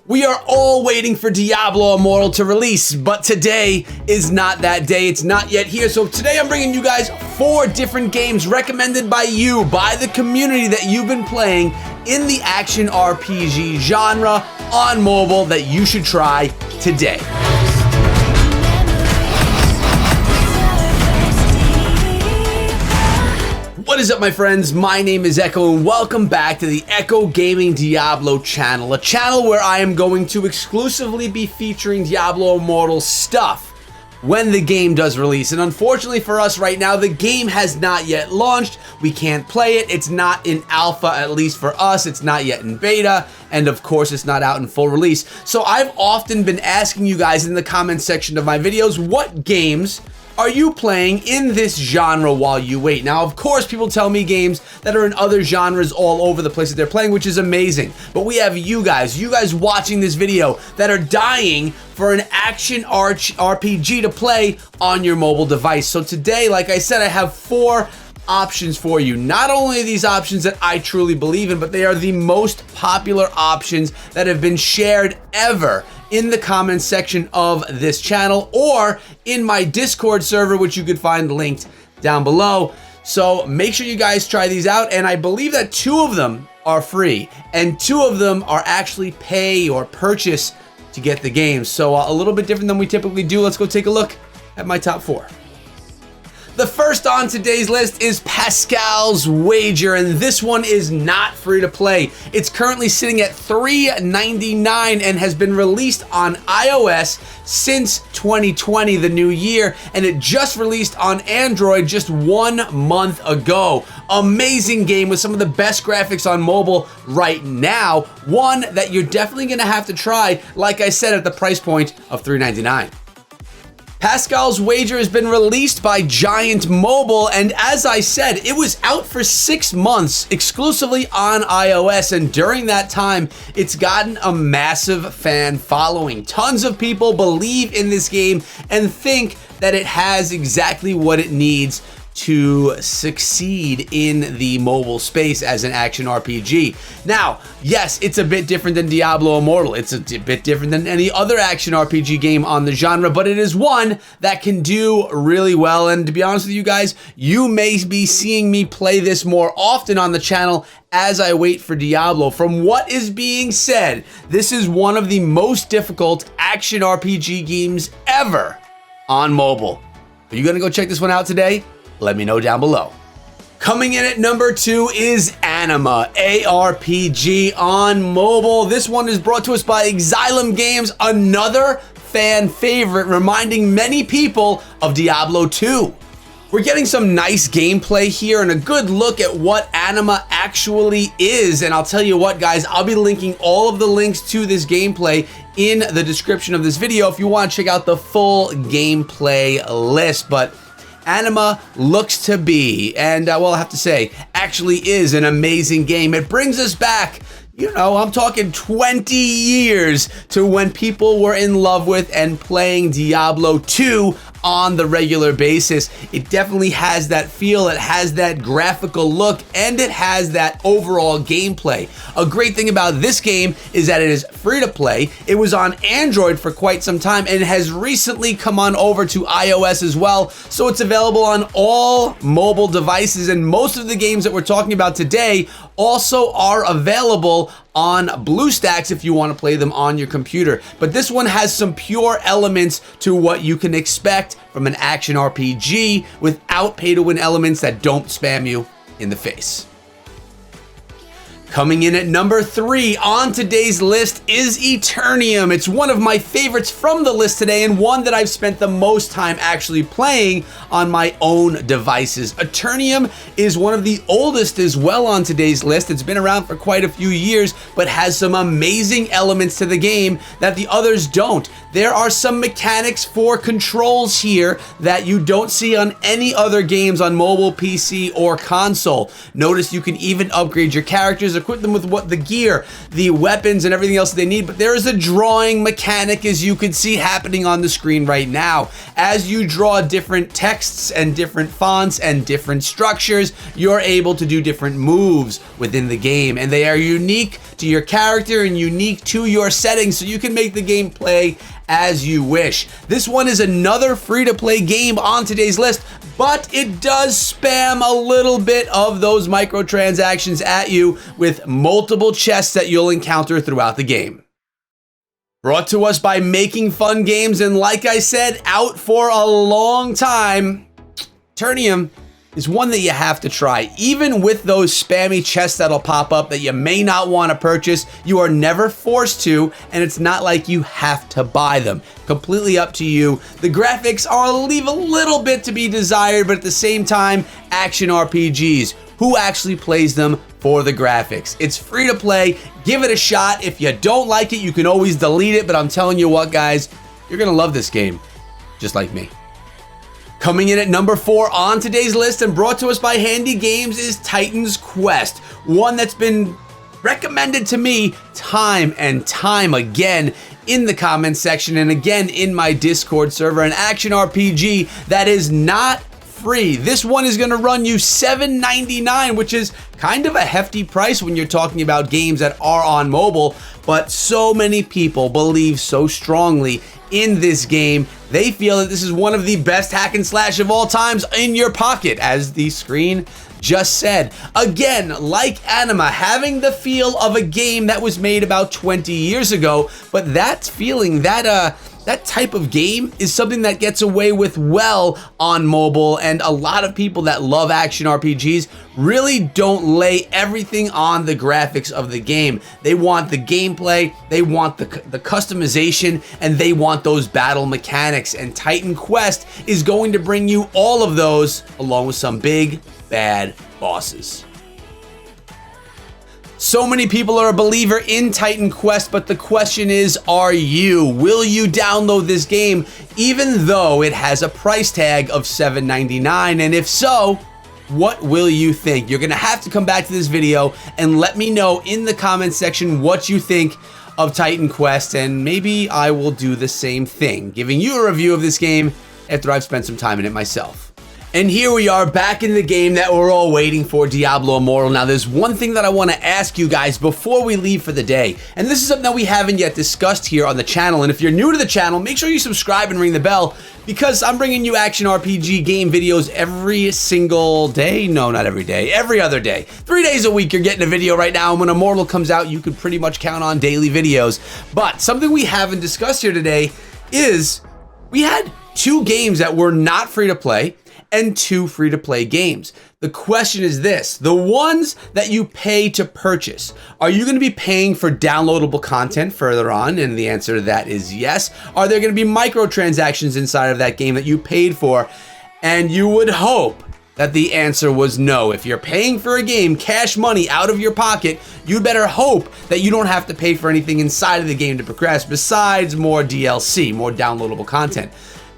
We are all waiting for Diablo Immortal to release, but today is not that day. It's not yet here. So today I'm bringing you guys 4 different games recommended by you, by the community that you've been playing in the action RPG genre on mobile that you should try today. What is up, my friends? My name is Echo and welcome back to the ECHO Gaming Diablo channel, a channel where I am going to exclusively be featuring Diablo Immortal stuff when the game does release. And unfortunately for us right now, the game has not yet launched. We can't play it. It's not in alpha, at least for us. It's not yet in beta. And of course, it's not out in full release. So I've often been asking you guys in the comment section of my videos, what games are you playing in this genre while you wait? Now, of course, people tell me games that are in other genres all over the place that they're playing, which is amazing. But we have you guys watching this video that are dying for an action RPG to play on your mobile device. So today, like I said, I have 4 options for you. Not only are these options that I truly believe in, but they are the most popular options that have been shared ever in the comments section of this channel or in my Discord server, which you could find linked down below. So make sure you guys try these out, and I believe that 2 of them are free and 2 of them are actually pay or purchase to get the game. So a little bit different than we typically do. Let's go take a look at my top 4. The first on today's list is Pascals Wager, and this one is not free to play. It's currently sitting at $3.99 and has been released on iOS since 2020, the new year, and it just released on Android just 1 month ago. Amazing game with some of the best graphics on mobile right now. One that you're definitely gonna have to try, like I said, at the price point of $3.99. Pascals Wager has been released by Giant Mobile, and as I said, it was out for 6 months exclusively on iOS, and during that time, it's gotten a massive fan following. Tons of people believe in this game and think that it has exactly what it needs to succeed in the mobile space as an action RPG. Now, yes, it's a bit different than Diablo Immortal. It's a bit different than any other action RPG game on the genre, but it is one that can do really well. And to be honest with you guys, you may be seeing me play this more often on the channel as I wait for Diablo. From what is being said, this is one of the most difficult action RPG games ever on mobile. Are you gonna go check this one out today? Let me know down below. Coming in at number 2 is Anima, ARPG on mobile. This one is brought to us by Xylem Games, another fan favorite, reminding many people of Diablo 2. We're getting some nice gameplay here and a good look at what Anima actually is. And I'll tell you what, guys, I'll be linking all of the links to this gameplay in the description of this video if you want to check out the full gameplay list. But Anima looks to be, and well, I have to say, actually is an amazing game. It brings us back, you know, I'm talking 20 years to when people were in love with and playing Diablo 2 on the regular basis. It definitely has that feel, it has that graphical look, and it has that overall gameplay. A great thing about this game is that it is free to play. It was on Android for quite some time and has recently come on over to iOS as well. So it's available on all mobile devices, and most of the games that we're talking about today also are available on BlueStacks if you want to play them on your computer. But this one has some pure elements to what you can expect from an action RPG without pay-to-win elements that don't spam you in the face. Coming in at number 3 on today's list is Eternium. It's one of my favorites from the list today and one that I've spent the most time actually playing on my own devices. Eternium is one of the oldest as well on today's list. It's been around for quite a few years, but has some amazing elements to the game that the others don't. There are some mechanics for controls here that you don't see on any other games on mobile, PC, or console. Notice you can even upgrade your characters, equip them with what the gear, the weapons, and everything else they need, but there is a drawing mechanic, as you can see happening on the screen right now. As you draw different texts and different fonts and different structures, you're able to do different moves within the game, and they are unique to your character and unique to your settings, so you can make the game play as you wish. This one is another free-to-play game on today's list, but it does spam a little bit of those microtransactions at you with multiple chests that you'll encounter throughout the game. Brought to us by Making Fun Games, and like I said, out for a long time, Eternium is one that you have to try. Even with those spammy chests that'll pop up that you may not want to purchase, you are never forced to, and it's not like you have to buy them. Completely up to you. The graphics leave a little bit to be desired, but at the same time, action RPGs. Who actually plays them for the graphics? It's free to play. Give it a shot. If you don't like it, you can always delete it, but I'm telling you what, guys, you're gonna love this game, just like me. Coming in at number 4 on today's list and brought to us by Handy Games is Titan's Quest, one that's been recommended to me time and time again in the comments section and again in my Discord server, an action RPG that is not free. This one is going to run you $7.99, which is kind of a hefty price when you're talking about games that are on mobile, but so many people believe so strongly in this game. They feel that this is one of the best hack and slash of all times in your pocket, as the screen just said. Again, like Anima, having the feel of a game that was made about 20 years ago, but that feeling, that type of game is something that gets away with well on mobile, and a lot of people that love action RPGs really don't lay everything on the graphics of the game. They want the gameplay, they want the customization, and they want those battle mechanics, and Titan Quest is going to bring you all of those along with some big, bad bosses. So many people are a believer in Titan Quest, but the question is, are you? Will you download this game even though it has a price tag of $7.99? And if so, what will you think? You're gonna have to come back to this video and let me know in the comments section what you think of Titan Quest, and maybe I will do the same thing, giving you a review of this game after I've spent some time in it myself. And here we are back in the game that we're all waiting for, Diablo Immortal. Now, there's one thing that I want to ask you guys before we leave for the day. And this is something that we haven't yet discussed here on the channel. And if you're new to the channel, make sure you subscribe and ring the bell, because I'm bringing you action RPG game videos every single day. No, not every day. Every other day. 3 days a week, you're getting a video right now. And when Immortal comes out, you could pretty much count on daily videos. But something we haven't discussed here today is we had 2 games that were not free to play and 2 free-to-play games. The question is this: the ones that you pay to purchase, are you going to be paying for downloadable content further on? And the answer to that is yes. Are there going to be microtransactions inside of that game that you paid for? And you would hope that the answer was no. If you're paying for a game, cash money out of your pocket, you better hope that you don't have to pay for anything inside of the game to progress besides more DLC, more downloadable content.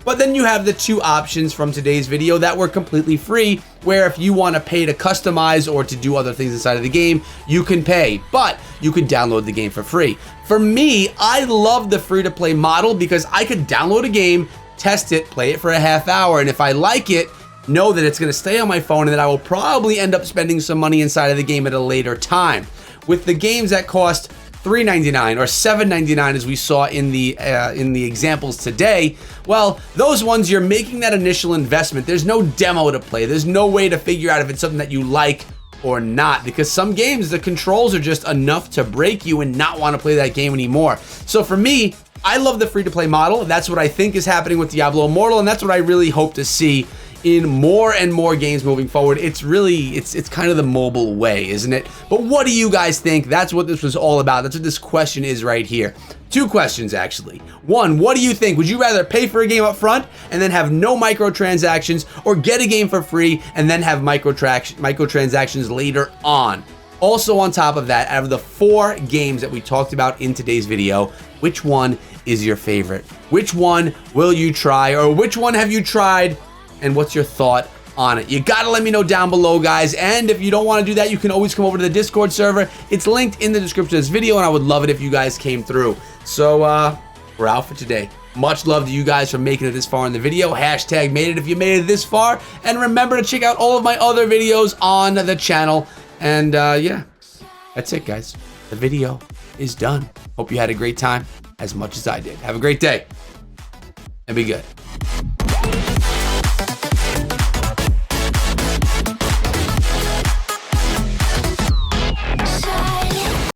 But then you have the 2 options from today's video that were completely free, where if you want to pay to customize or to do other things inside of the game, you can pay, but you can download the game for free. For me, I love the free-to-play model because I could download a game, test it, play it for a half hour, and if I like it, know that it's going to stay on my phone and that I will probably end up spending some money inside of the game at a later time. With the games that cost $3.99 or $7.99, as we saw in the examples today, well, those ones, you're making that initial investment. There's no demo to play. There's no way to figure out if it's something that you like or not, because some games, the controls are just enough to break you and not want to play that game anymore. So for me, I love the free-to-play model. That's what I think is happening with Diablo Immortal, and that's what I really hope to see in more and more games moving forward. It's really, it's kind of the mobile way, isn't it? But what do you guys think? That's what this was all about. That's what this question is right here. 2 questions, actually. 1, what do you think? Would you rather pay for a game up front and then have no microtransactions, or get a game for free and then have microtransactions later on? Also, on top of that, out of the 4 games that we talked about in today's video, which one is your favorite? Which one will you try, or which one have you tried, and what's your thought on it? You gotta let me know down below, guys. And if you don't want to do that, you can always come over to the Discord server. It's linked in the description of this video, and I would love it if you guys came through. So we're out for today. Much love to you guys for making it this far in the video. Hashtag made it if you made it this far. And remember to check out all of my other videos on the channel. And yeah, that's it, guys. the video is done. Hope you had a great time as much as I did. Have a great day and be good.